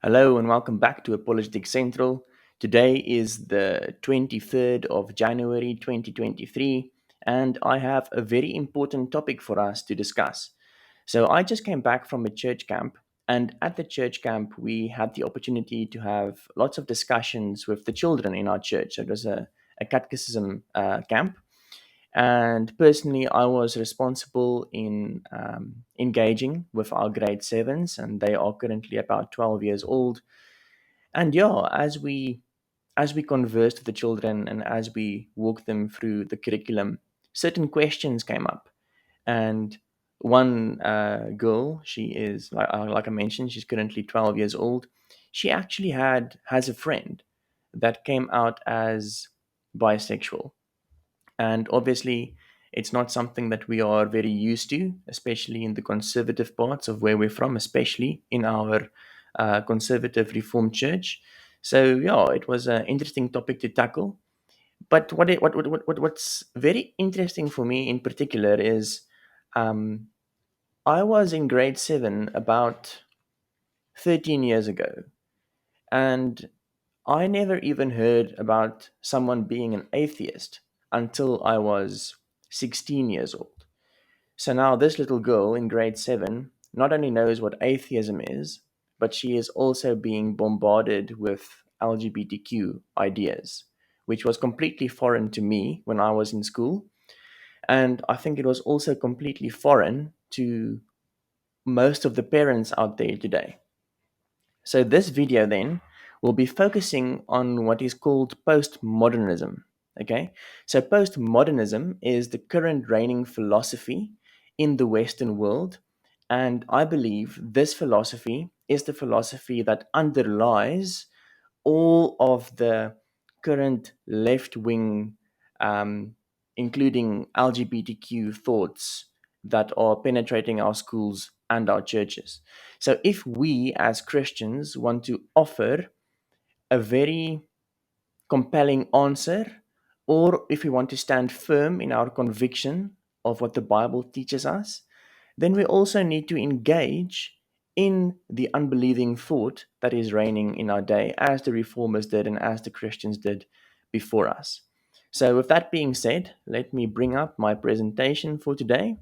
Hello and welcome back to Apologetics Central. Today is the 23rd of January 2023, and I have a very important topic for us to discuss. So, I just came back from a church camp, and at the church camp, we had the opportunity to have lots of discussions with the children in our church. So, it was a catechism camp, and personally, I was responsible in engaging with our grade sevens, and they are currently about 12 years old. And yeah, as we conversed with the children and as we walked them through the curriculum, certain questions came up. And one girl, she is like I mentioned, she's currently 12 years old. She actually has a friend that came out as bisexual, and obviously, it's not something that we are very used to, especially in the conservative parts of where we're from, especially in our conservative Reformed Church. So, yeah, it was an interesting topic to tackle. But what's very interesting for me in particular is um, I was in grade seven about 13 years ago, and I never even heard about someone being an atheist until I was 16 years old. So now this little girl in grade 7 not only knows what atheism is, but she is also being bombarded with LGBTQ ideas, which was completely foreign to me when I was in school. And I think it was also completely foreign to most of the parents out there today. So, this video then will be focusing on what is called postmodernism. Okay, so postmodernism is the current reigning philosophy in the Western world, and I believe this philosophy is the philosophy that underlies all of the current left wing, um, including LGBTQ thoughts that are penetrating our schools and our churches. So, if we as Christians want to offer a very compelling answer, or if we want to stand firm in our conviction of what the Bible teaches us, then we also need to engage in the unbelieving thought that is reigning in our day, as the reformers did and as the Christians did before us. So, with that being said, let me bring up my presentation for today.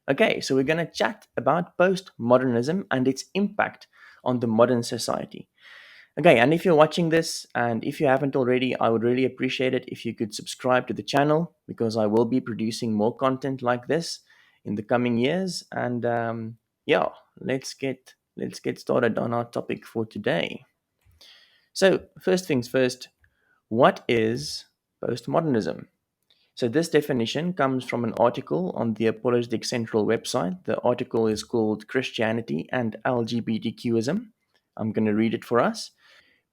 Okay, so we're going to chat about postmodernism and its impact on the modern society. Okay, and if you're watching this and if you haven't already, I would really appreciate it if you could subscribe to the channel because I will be producing more content like this in the coming years. And yeah, let's get started on our topic for today. So first things first, what is postmodernism? So this definition comes from an article on the Apologetics Central website. The article is called Christianity and LGBTQ-ism. I'm going to read it for us.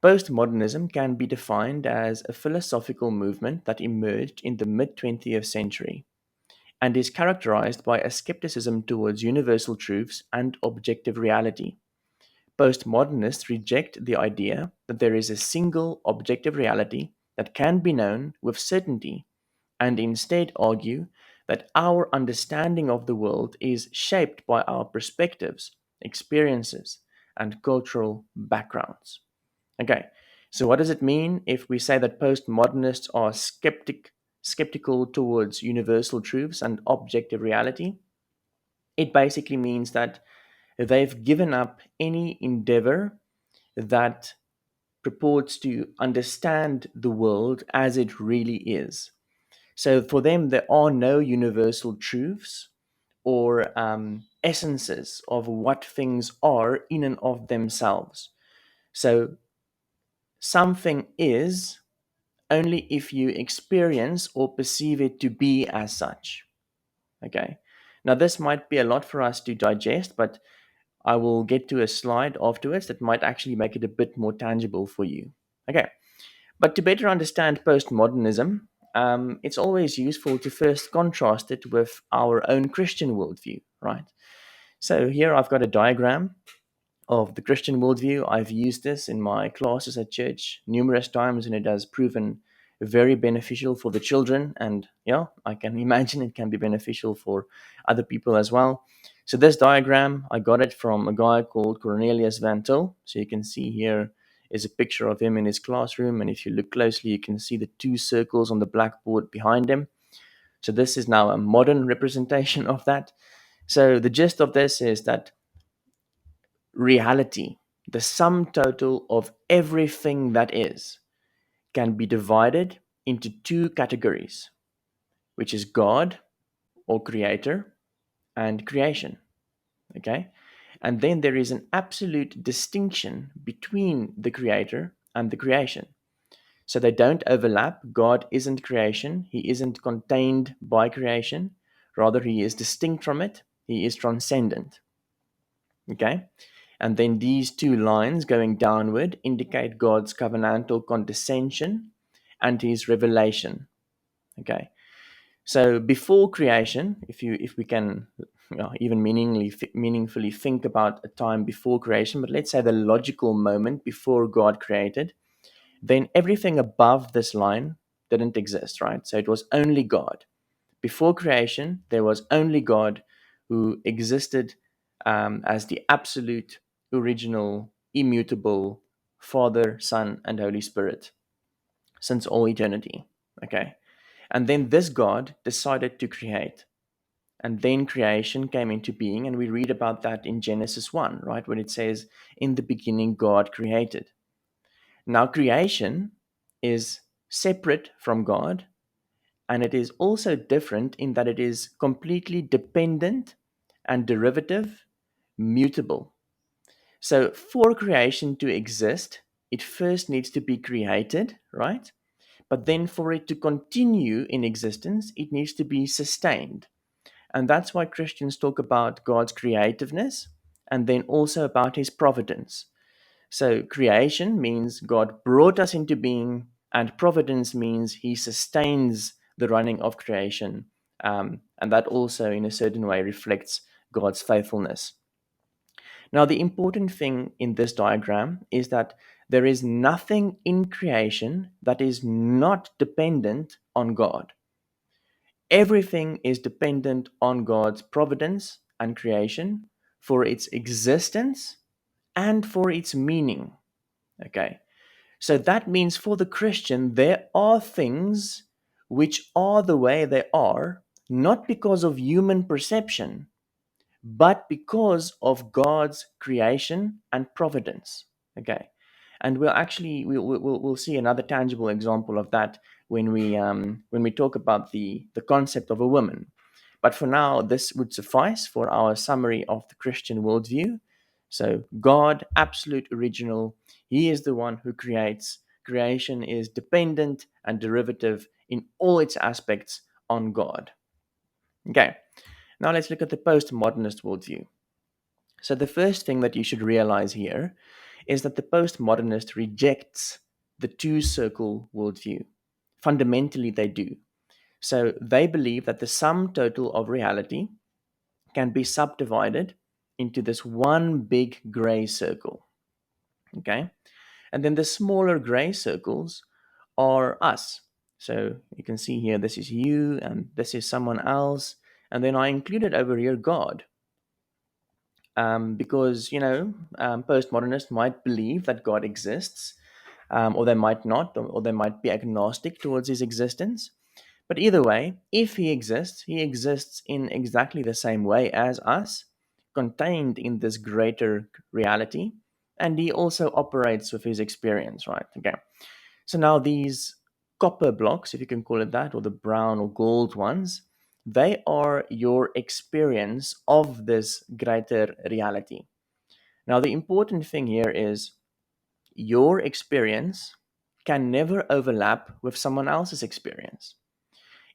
Postmodernism can be defined as a philosophical movement that emerged in the mid 20th century and is characterized by a skepticism towards universal truths and objective reality. Postmodernists reject the idea that there is a single objective reality that can be known with certainty and instead argue that our understanding of the world is shaped by our perspectives, experiences, and cultural backgrounds. Okay, so what does it mean if we say that postmodernists are skeptical towards universal truths and objective reality? It basically means that they've given up any endeavor that purports to understand the world as it really is. So for them, there are no universal truths or essences of what things are in and of themselves. So something is only if you experience or perceive it to be as such. Okay. Now, this might be a lot for us to digest, but I will get to a slide afterwards that might actually make it a bit more tangible for you. Okay. But to better understand postmodernism, it's always useful to first contrast it with our own Christian worldview, right? So here I've got a diagram of the Christian worldview. I've used this in my classes at church numerous times, and it has proven very beneficial for the children. And yeah, I can imagine it can be beneficial for other people as well. So this diagram, I got it from a guy called Cornelius Van Til. So you can see here is a picture of him in his classroom. And if you look closely, you can see the two circles on the blackboard behind him. So this is now a modern representation of that. So the gist of this is that reality, the sum total of everything that is, can be divided into two categories, which is God or creator and creation. Okay? And then there is an absolute distinction between the creator and the creation. So they don't overlap. God isn't creation, he isn't contained by creation. Rather, he is distinct from it, he is transcendent. Okay? And then these two lines going downward indicate God's covenantal condescension and his revelation. Okay? So before creation, if we can even meaningfully think about a time before creation, but let's say the logical moment before God created, then everything above this line didn't exist, right? So it was only God. Before creation, there was only God who existed as the absolute, original, immutable Father, Son, and Holy Spirit since all eternity. Okay. And then this God decided to create. And then creation came into being. And we read about that in Genesis 1, right? When it says, in the beginning, God created. Now, creation is separate from God. And it is also different in that it is completely dependent and derivative, mutable. So, for creation to exist, it first needs to be created, right? But then for it to continue in existence, it needs to be sustained. And that's why Christians talk about God's creativeness and then also about his providence. So creation means God brought us into being, and providence means he sustains the running of creation. And that also, in a certain way, reflects God's faithfulness. Now, the important thing in this diagram is that there is nothing in creation that is not dependent on God. Everything is dependent on God's providence and creation for its existence and for its meaning. Okay. So that means for the Christian, there are things which are the way they are, not because of human perception, but because of God's creation and providence. Okay, and we'll see another tangible example of that when we talk about the concept of a woman. But for now, this would suffice for our summary of the Christian worldview. So God, absolute original, He is the one who creates. Creation is dependent and derivative in all its aspects on God. Okay, now let's look at the postmodernist worldview. So, the first thing that you should realize here is that the postmodernist rejects the two circle worldview. Fundamentally, they do. So, they believe that the sum total of reality can be subdivided into this one big gray circle. Okay? And then the smaller gray circles are us. So, you can see here this is you and this is someone else. And then I included over here God. Because postmodernists might believe that God exists, or they might not, or they might be agnostic towards his existence. But either way, if he exists in exactly the same way as us, contained in this greater reality, and he also operates with his experience, right? Okay. So now these copper blocks, if you can call it that, or the brown or gold ones, they are your experience of this greater reality. Now, the important thing here is your experience can never overlap with someone else's experience.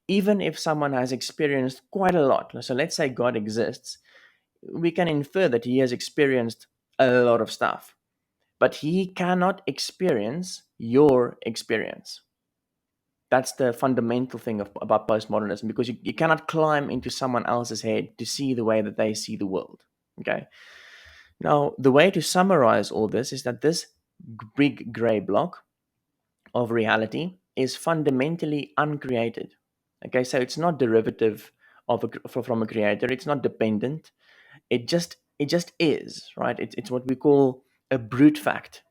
Even if someone has experienced quite a lot, so let's say God exists, we can infer that he has experienced a lot of stuff, but he cannot experience your experience. That's the fundamental thing about postmodernism, because you cannot climb into someone else's head to see the way that they see the world. Okay. Now, the way to summarize all this is that this big gray block of reality is fundamentally uncreated. Okay, so it's not derivative from a creator, it's not dependent, It just is, right? It's what we call a brute fact.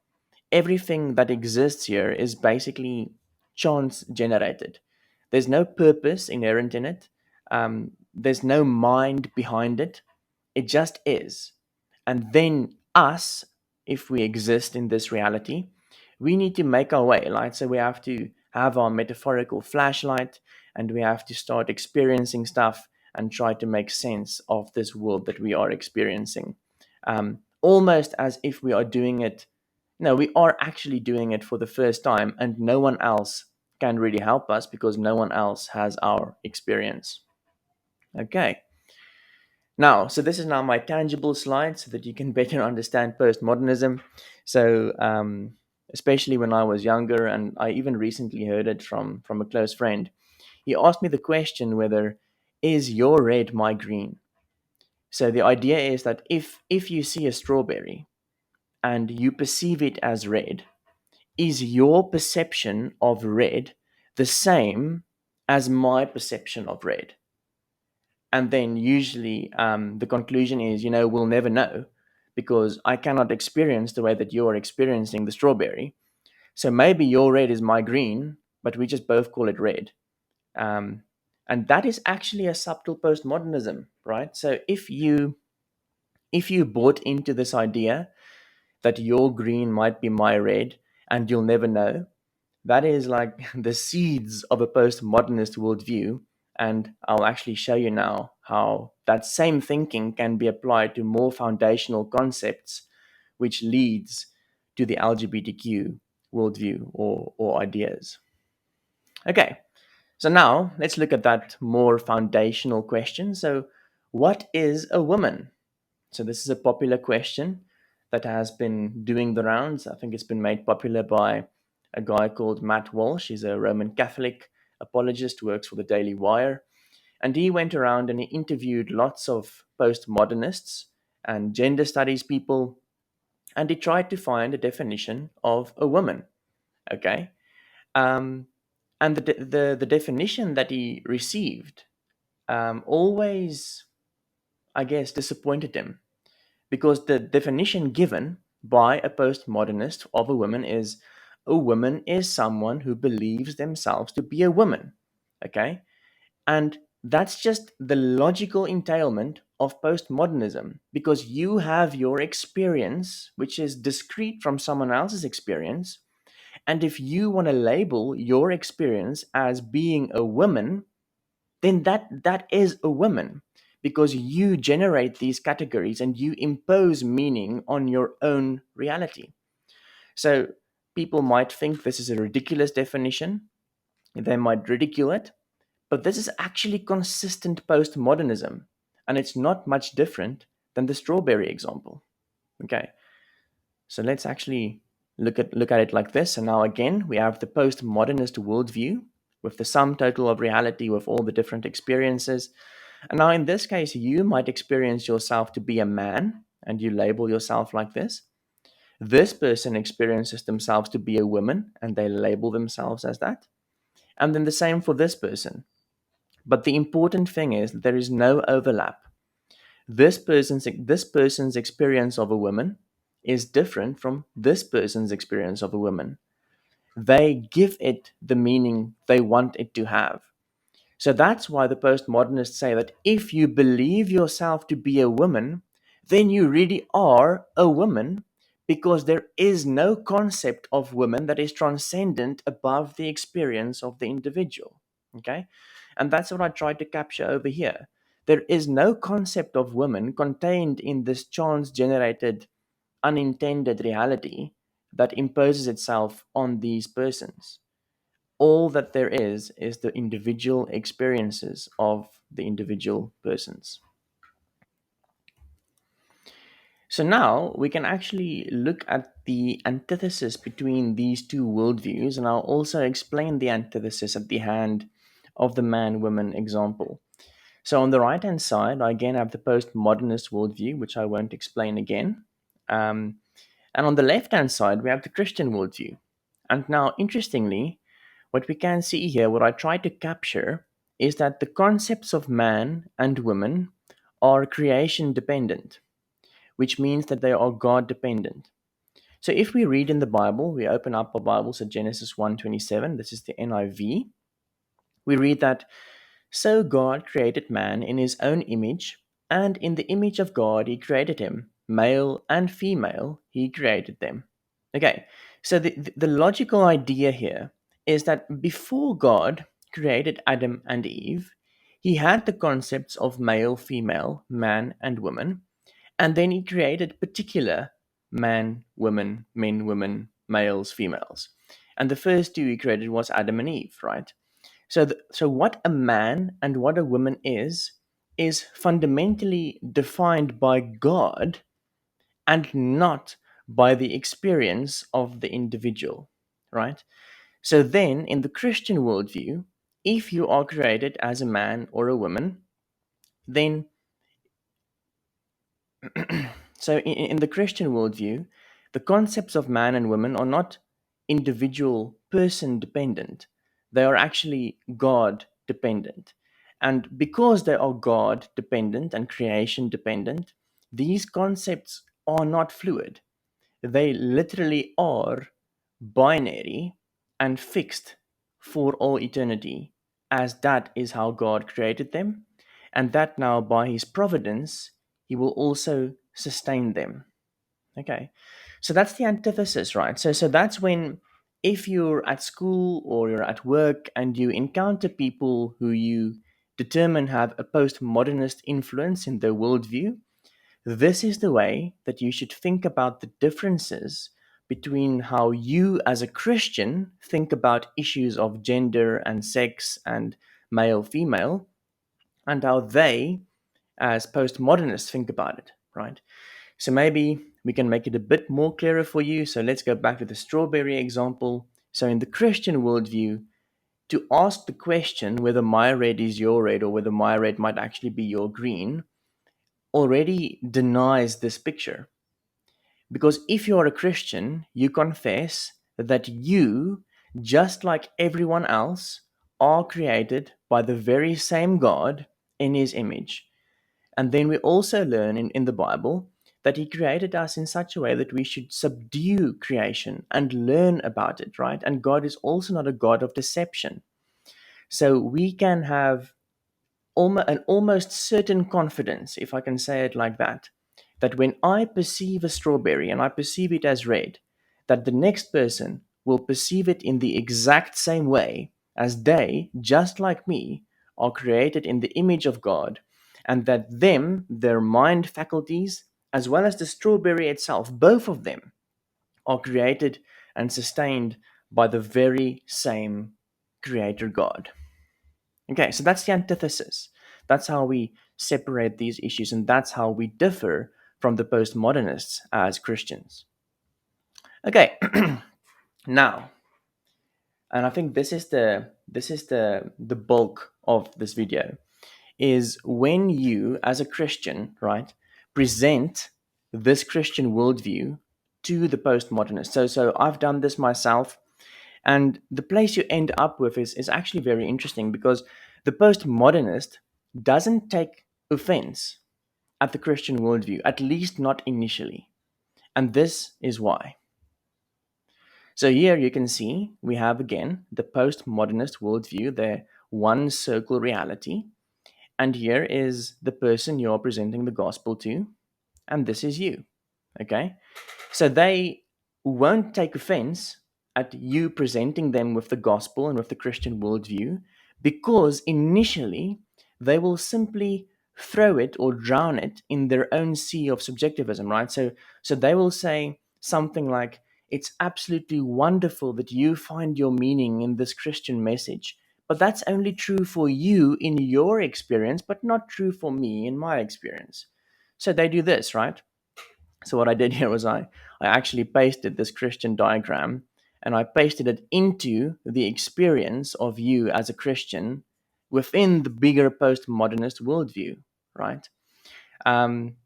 Everything that exists here is basically chance generated. There's no purpose inherent in it. There's no mind behind it. It just is. And then us, if we exist in this reality, we need to make our way, right? So we have to have our metaphorical flashlight, and we have to start experiencing stuff and try to make sense of this world that we are experiencing. Almost as if we are doing it. No, we are actually doing it for the first time, and no one else can really help us because no one else has our experience. Okay. Now, so this is now my tangible slide so that you can better understand postmodernism. So, especially when I was younger, and I even recently heard it from a close friend, he asked me the question whether is your red my green. So the idea is that if you see a strawberry and you perceive it as red, is your perception of red the same as my perception of red? And then usually the conclusion is, we'll never know because I cannot experience the way that you're experiencing the strawberry. So maybe your red is my green, but we just both call it red. Um, and that is actually a subtle postmodernism, right? So if you bought into this idea that your green might be my red and you'll never know, that is like the seeds of a postmodernist worldview. And I'll actually show you now how that same thinking can be applied to more foundational concepts, which leads to the LGBTQ worldview or ideas. Okay, so now let's look at that more foundational question. So, what is a woman? So, this is a popular question that has been doing the rounds. I think it's been made popular by a guy called Matt Walsh. He's a Roman Catholic apologist who works for the Daily Wire. And he went around and he interviewed lots of postmodernists and gender studies people, and he tried to find a definition of a woman. Okay. Um, and the definition that he received always, I guess, disappointed him because the definition given by a postmodernist of a woman is a woman is someone who believes themselves to be a woman. Okay. And that's just the logical entailment of postmodernism because you have your experience, which is discrete from someone else's experience. And if you want to label your experience as being a woman, then that is a woman because you generate these categories and you impose meaning on your own reality. So people might think this is a ridiculous definition, they might ridicule it, but this is actually consistent postmodernism, and it's not much different than the strawberry example. Okay, so let's actually look at it like this. And now again, we have the postmodernist worldview with the sum total of reality with all the different experiences. And now in this case, you might experience yourself to be a man, and you label yourself like this. This person experiences themselves to be a woman, and they label themselves as that. And then the same for this person. But the important thing is that there is no overlap. This person's experience of a woman is different from this person's experience of a woman. They give it the meaning they want it to have. So that's why the postmodernists say that if you believe yourself to be a woman, then you really are a woman because there is no concept of woman that is transcendent above the experience of the individual. Okay? And that's what I tried to capture over here. There is no concept of woman contained in this chance generated, unintended reality that imposes itself on these persons. All that there is the individual experiences of the individual persons. So now we can actually look at the antithesis between these two worldviews, and I'll also explain the antithesis at the hand of the man woman example. So on the right hand side, I again have the postmodernist worldview, which I won't explain again. And on the left hand side, we have the Christian worldview. And now, interestingly, what we can see here, what I try to capture, is that the concepts of man and woman are creation dependent, which means that they are God dependent. So if we read in the Bible, we open up our Bibles at Genesis 1:27, this is the NIV, we read that, "So God created man in his own image, and in the image of God he created him, male and female he created them." Okay, so the logical idea here is that before God created Adam and Eve, he had the concepts of male, female, man, and woman, and then he created particular man, woman, men, women, males, females. And the first two he created was Adam and Eve, right? So what a man and what a woman is fundamentally defined by God and not by the experience of the individual, right? So then, in the Christian worldview, if you are created as a man or a woman, then in the Christian worldview, the concepts of man and woman are not individual person dependent. They are actually God dependent. And because they are God dependent and creation dependent, these concepts are not fluid. They literally are binary and fixed for all eternity, as that is how God created them, and that now by his providence, he will also sustain them. Okay, so that's the antithesis, right? So that's when, if you're at school or you're at work and you encounter people who you determine have a postmodernist influence in their worldview, this is the way that you should think about the differences between how you, as a Christian, think about issues of gender and sex and male female, and how they, as postmodernists, think about it, right? So maybe we can make it a bit more clearer for you. So let's go back to the strawberry example. So, in the Christian worldview, to ask the question whether my red is your red or whether my red might actually be your green already denies this picture. Because if you are a Christian, you confess that you, just like everyone else, are created by the very same God in his image. And then we also learn in the Bible that he created us in such a way that we should subdue creation and learn about it, right? And God is also not a God of deception. So we can have an almost certain confidence, if I can say it like that when I perceive a strawberry and I perceive it as red, that the next person will perceive it in the exact same way, as they, just like me, are created in the image of God, and that their mind faculties, as well as the strawberry itself, both of them are created and sustained by the very same Creator God. Okay, so that's the antithesis. That's how we separate these issues, and that's how we differ from the postmodernists as Christians. Okay, now, and I think this is the bulk of this video, is when you, as a Christian, right, present this Christian worldview to the postmodernists. So I've done this myself. And the place you end up with is actually very interesting, because the postmodernist doesn't take offense at the Christian worldview, at least not initially. And this is why. So here you can see we have again the postmodernist worldview, their one circle reality. And here is the person you're presenting the gospel to, and this is you. Okay? So they won't take offense at you presenting them with the gospel and with the Christian worldview, because initially they will simply throw it or drown it in their own sea of subjectivism, right? So they will say something like, "It's absolutely wonderful that you find your meaning in this Christian message, but that's only true for you in your experience, but not true for me in my experience." So they do this, right? So what I did here was I actually pasted this Christian diagram, and I pasted it into the experience of you as a Christian within the bigger postmodernist worldview, right? Um,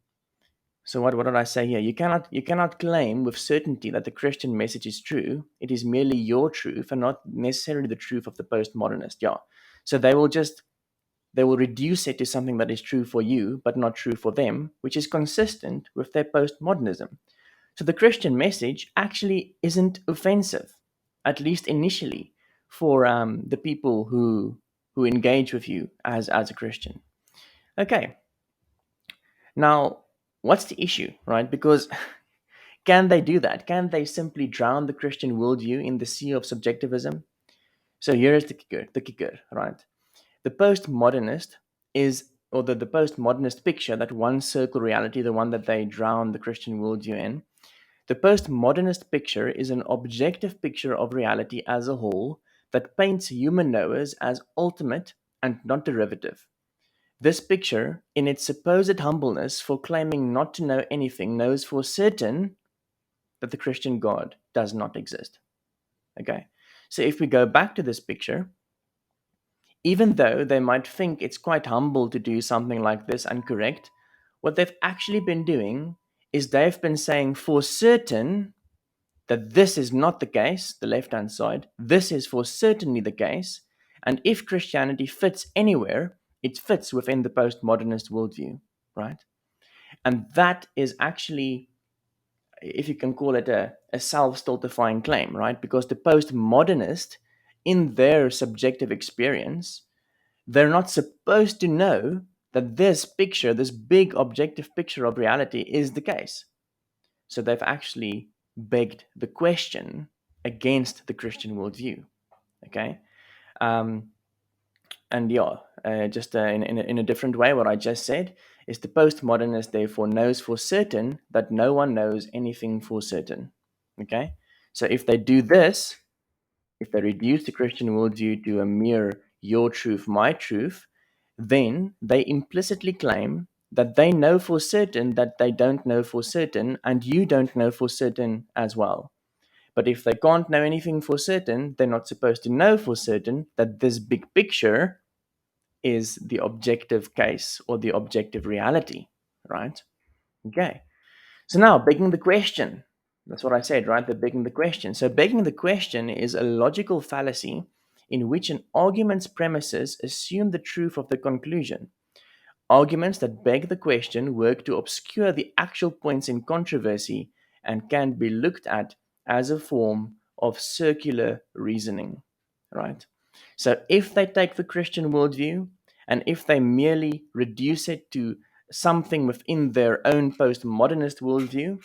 so what did I say here? You cannot claim with certainty that the Christian message is true. It is merely your truth and not necessarily the truth of the postmodernist. Yeah. So they will just They will reduce it to something that is true for you, but not true for them, which is consistent with their postmodernism. So the Christian message actually isn't offensive, at least initially, for the people who engage with you as a Christian. Okay, now what's the issue, right? Because can they do that? Can they simply drown the Christian worldview in the sea of subjectivism? So here is the kicker, right? The postmodernist is, or the postmodernist picture, that one circle reality, the one that they drown the Christian worldview in. The postmodernist picture is an objective picture of reality as a whole that paints human knowers as ultimate and not derivative. This picture, in its supposed humbleness for claiming not to know anything, knows for certain that the Christian God does not exist. Okay? So if we go back to this picture, even though they might think it's quite humble to do something like this and correct, what they've actually been doing is they've been saying for certain that this is not the case, the left hand side, this is for certainly the case, and if Christianity fits anywhere, it fits within the postmodernist worldview, right? And that is actually, if you can call it a self stultifying claim, right? Because the postmodernist, in their subjective experience, they're not supposed to know that this picture, this big objective picture of reality, is the case. So they've actually begged the question against the Christian worldview. Okay, um, and yeah, just in a different way, what I just said is the postmodernist therefore knows for certain that no one knows anything for certain. Okay, so if they do this, if they reduce the Christian worldview to a mere your truth, my truth, then they implicitly claim that they know for certain that they don't know for certain, and you don't know for certain as well. But if they can't know anything for certain, they're not supposed to know for certain that this big picture is the objective case or the objective reality, right? Okay. So now, begging the question. That's what I said, right? The begging the question. So, begging the question is a logical fallacy in which an argument's premises assume the truth of the conclusion. Arguments that beg the question work to obscure the actual points in controversy and can be looked at as a form of circular reasoning, right? So, if they take the Christian worldview and if they merely reduce it to something within their own postmodernist worldview,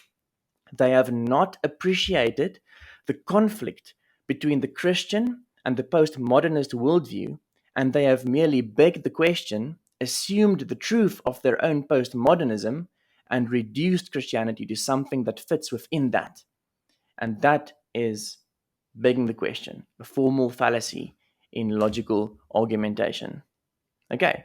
they have not appreciated the conflict between the Christian and the postmodernist worldview, and they have merely begged the question, assumed the truth of their own postmodernism, and reduced Christianity to something that fits within that. And that is begging the question, a formal fallacy in logical argumentation. Okay,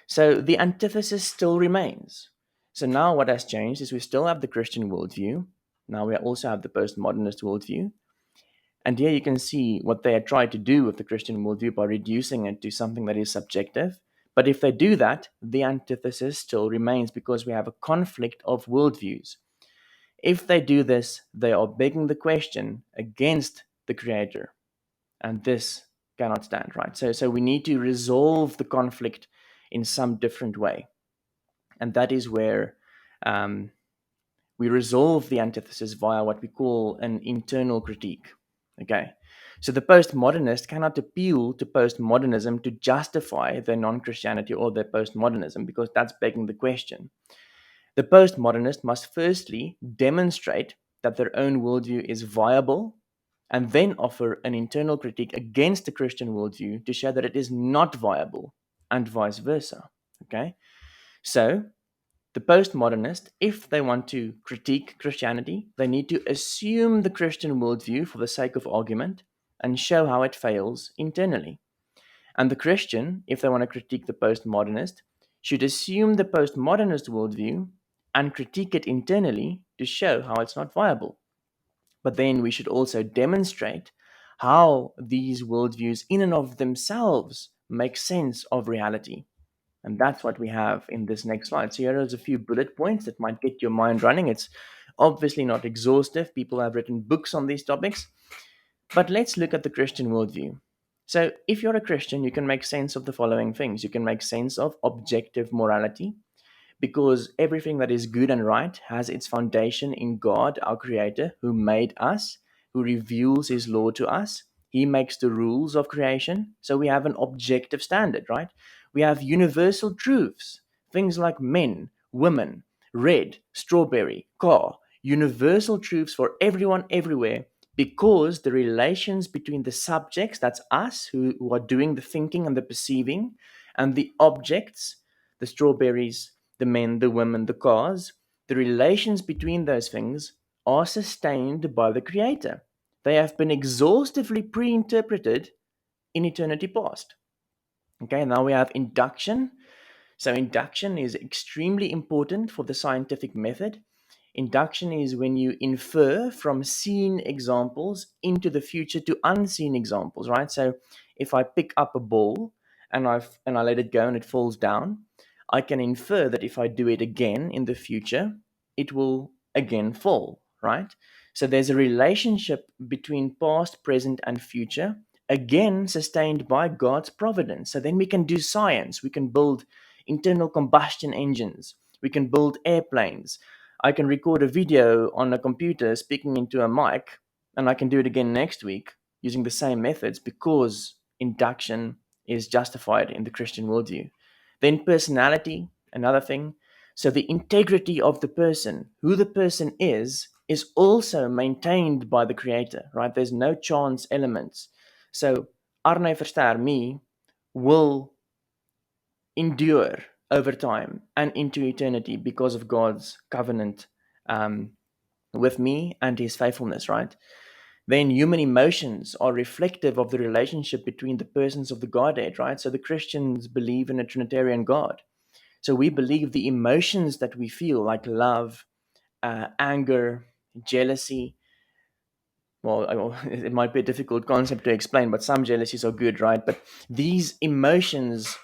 so the antithesis still remains. So now what has changed is we still have the Christian worldview. Now we also have the postmodernist worldview. And here you can see what they had tried to do with the Christian worldview by reducing it to something that is subjective. But if they do that, the antithesis still remains because we have a conflict of worldviews. If they do this, they are begging the question against the Creator. And this cannot stand, right? So we need to resolve the conflict in some different way. And that is where um, we resolve the antithesis via what we call an internal critique. Okay. So the postmodernist cannot appeal to postmodernism to justify their non Christianity or their postmodernism because that's begging the question. The postmodernist must firstly demonstrate that their own worldview is viable and then offer an internal critique against the Christian worldview to show that it is not viable and vice versa. Okay? So, the postmodernist, if they want to critique Christianity, they need to assume the Christian worldview for the sake of argument and show how it fails internally. And the Christian, if they want to critique the postmodernist, should assume the postmodernist worldview and critique it internally to show how it's not viable. But then we should also demonstrate how these worldviews, in and of themselves, make sense of reality. And that's what we have in this next slide. So here are a few bullet points that might get your mind running. It's obviously not exhaustive. People have written books on these topics. But let's look at the Christian worldview. So, if you're a Christian, you can make sense of the following things. You can make sense of objective morality, because everything that is good and right has its foundation in God, our Creator, who made us, who reveals His law to us. He makes the rules of creation. So we have an objective standard, right? We have universal truths, things like men, women, red, strawberry, car, universal truths for everyone, everywhere, because the relations between the subjects, that's us who are doing the thinking and the perceiving, and the objects, the strawberries, the men, the women, the cars, the relations between those things are sustained by the Creator. They have been exhaustively pre interpreted in eternity past. Okay, now we have induction. So, induction is extremely important for the scientific method. Induction is when you infer from seen examples into the future to unseen examples, right? So, if I pick up a ball and I let it go and it falls down, I can infer that if I do it again in the future, it will again fall, right? So there's a relationship between past, present, and future, again sustained by God's providence. So then we can do science, we can build internal combustion engines, we can build airplanes. I can record a video on a computer speaking into a mic, and I can do it again next week using the same methods because induction is justified in the Christian worldview. Then personality, another thing. So the integrity of the person, who the person is also maintained by the Creator, right? There's no chance elements. So Arne Verster, me, will endure over time and into eternity because of God's covenant um, with me and His faithfulness, right? Then human emotions are reflective of the relationship between the persons of the Godhead, right? So the Christians believe in a Trinitarian God. So we believe the emotions that we feel, like love, anger, jealousy. Well, it might be a difficult concept to explain, but some jealousies are good, right? But these emotions,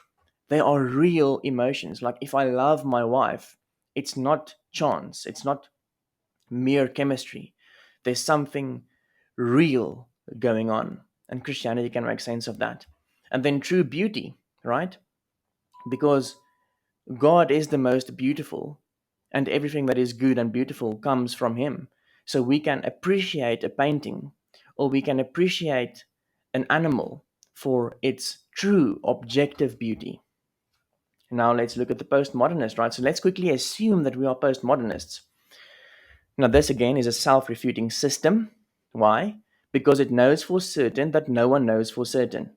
they are real emotions. Like if I love my wife, it's not chance, it's not mere chemistry. There's something real going on, and Christianity can make sense of that. And then true beauty, right? Because God is the most beautiful, and everything that is good and beautiful comes from Him. So we can appreciate a painting, or we can appreciate an animal for its true objective beauty. Now let's look at the postmodernist, right? So let's quickly assume that we are postmodernists. Now, this again is a self refuting system. Why? Because it knows for certain that no one knows for certain.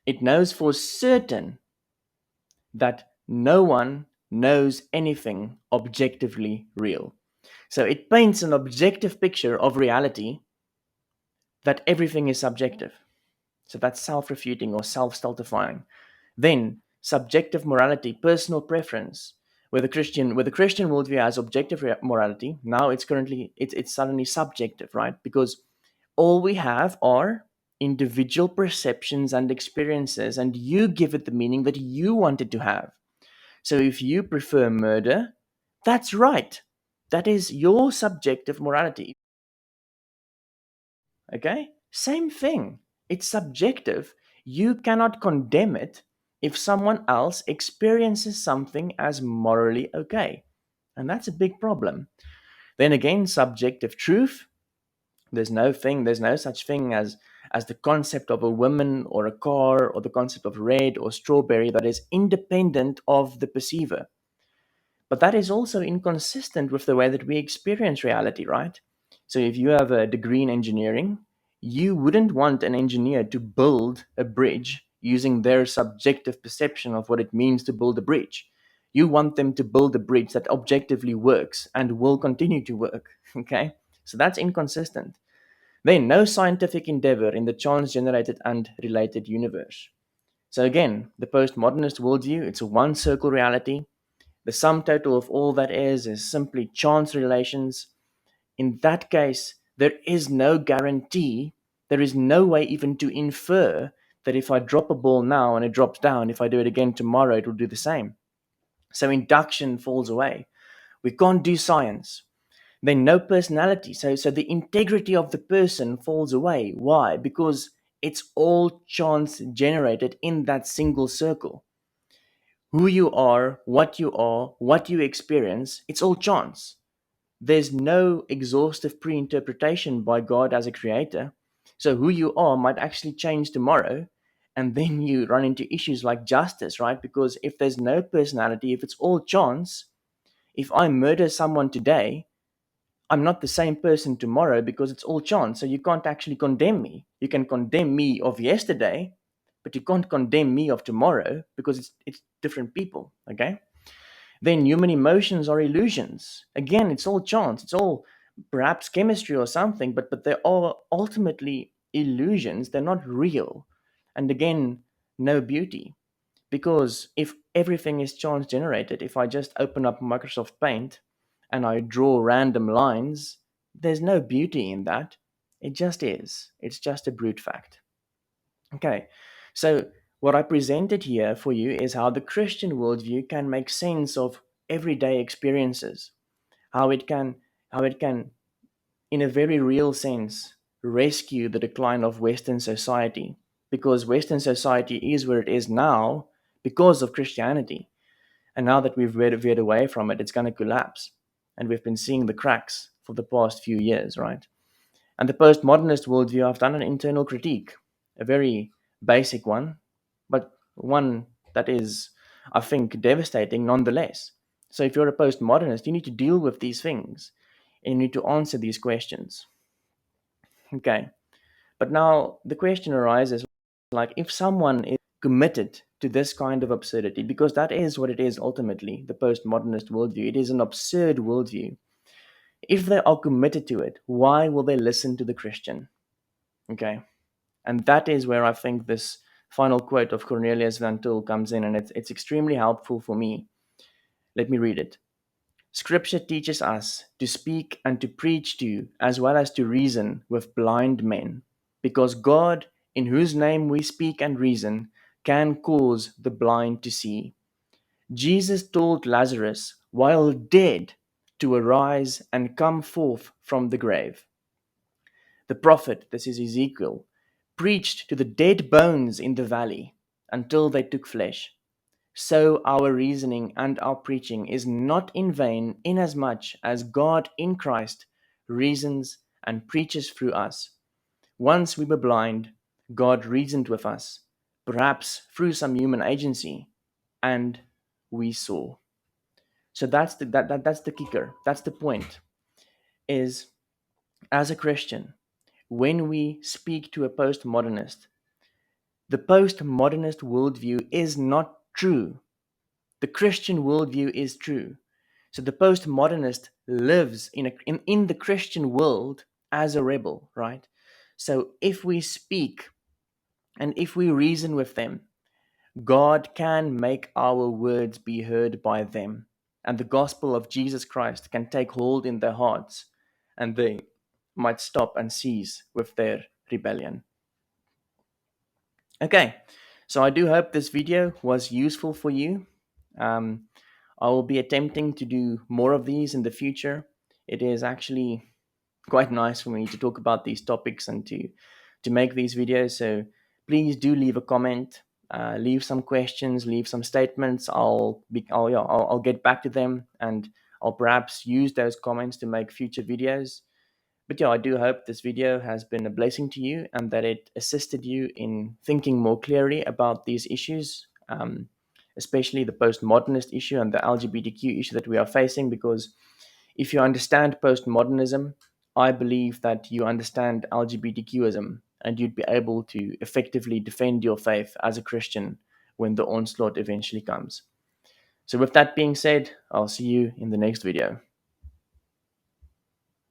It knows for certain that no one knows anything objectively real. So it paints an objective picture of reality that everything is subjective. So that's self refuting or self stultifying. Then subjective morality, personal preference. Where the Christian worldview has objective morality, now it's suddenly subjective, right? Because all we have are individual perceptions and experiences, and you give it the meaning that you want it to have. So if you prefer murder, that's right. That is your subjective morality. Okay? Same thing. It's subjective. You cannot condemn it if someone else experiences something as morally okay. And that's a big problem. Then again, subjective truth. There's no such thing as the concept of a woman or a car or the concept of red or strawberry that is independent of the perceiver. But that is also inconsistent with the way that we experience reality, right? So if you have a degree in engineering, you wouldn't want an engineer to build a bridge using their subjective perception of what it means to build a bridge. You want them to build a bridge that objectively works and will continue to work. Okay? So that's inconsistent. Then, no scientific endeavor in the chance generated and related universe. So again, the postmodernist worldview, it's a one circle reality. The sum total of all that is simply chance relations. In that case, there is no guarantee, there is no way even to infer that if I drop a ball now and it drops down, if I do it again tomorrow, it will do the same. So induction falls away. We can't do science. Then no personality. So the integrity of the person falls away. Why? Because It's all chance generated in that single circle. Who you are, what you experience, it's all chance. There's no exhaustive pre-interpretation by God as a creator. So who you are might actually change tomorrow, and then you run into issues like justice, right? Because if there's no personality, if it's all chance, if I murder someone today, I'm not the same person tomorrow because it's all chance. So you can't actually condemn me. You can condemn me of yesterday, but you can't condemn me of tomorrow because it's different people. Okay. Then human emotions are illusions. Again, it's all chance. It's all perhaps chemistry or something, but they are ultimately illusions. They're not real. And again, no beauty. Because if everything is chance generated, if I just open up Microsoft Paint and I draw random lines, there's no beauty in that. It just is. It's just a brute fact. Okay, so what I presented here for you is how the Christian worldview can make sense of everyday experiences, how it can, how it can, in a very real sense, rescue the decline of Western society, because Western society is where it is now because of Christianity. And now that we've veered away from it, it's going to collapse. And we've been seeing the cracks for the past few years, right? And the postmodernist worldview, I've done an internal critique, a very basic one, but one that is, I think, devastating nonetheless. So if you're a postmodernist, you need to deal with these things and you need to answer these questions. Okay. But now the question arises, like, if someone is committed to this kind of absurdity, because that is what it is ultimately, the postmodernist worldview, it is an absurd worldview. If they are committed to it, why will they listen to the Christian? Okay. And that is where I think this final quote of Cornelius Van Til comes in, and it's extremely helpful for me. Let me read it. Scripture teaches us to speak and to preach to, as well as to reason with blind men, because God, in whose name we speak and reason, can cause the blind to see. Jesus told Lazarus, while dead, to arise and come forth from the grave. The prophet, this is Ezekiel, preached to the dead bones in the valley until they took flesh. So our reasoning and our preaching is not in vain, inasmuch as God in Christ reasons and preaches through us. Once we were blind, God reasoned with us, perhaps through some human agency, and we saw. So that's the kicker. That's the point. Is as a Christian, when we speak to a postmodernist, the postmodernist worldview is not true. The Christian worldview is true. So the postmodernist lives in the Christian world as a rebel, right? So if we speak and if we reason with them, God can make our words be heard by them, and the gospel of Jesus Christ can take hold in their hearts, and they might stop and cease with their rebellion. Okay, so I do hope this video was useful for you. Um, I will be attempting to do more of these in the future. It is actually quite nice for me to talk about these topics and to make these videos. So please do leave a comment, leave some questions, leave some statements. I'll get back to them, and I'll perhaps use those comments to make future videos. But yeah, I do hope this video has been a blessing to you and that it assisted you in thinking more clearly about these issues, especially the postmodernist issue and the LGBTQ issue that we are facing. Because if you understand postmodernism, I believe that you understand LGBTQ-ism, and you'd be able to effectively defend your faith as a Christian when the onslaught eventually comes. So with that being said, I'll see you in the next video.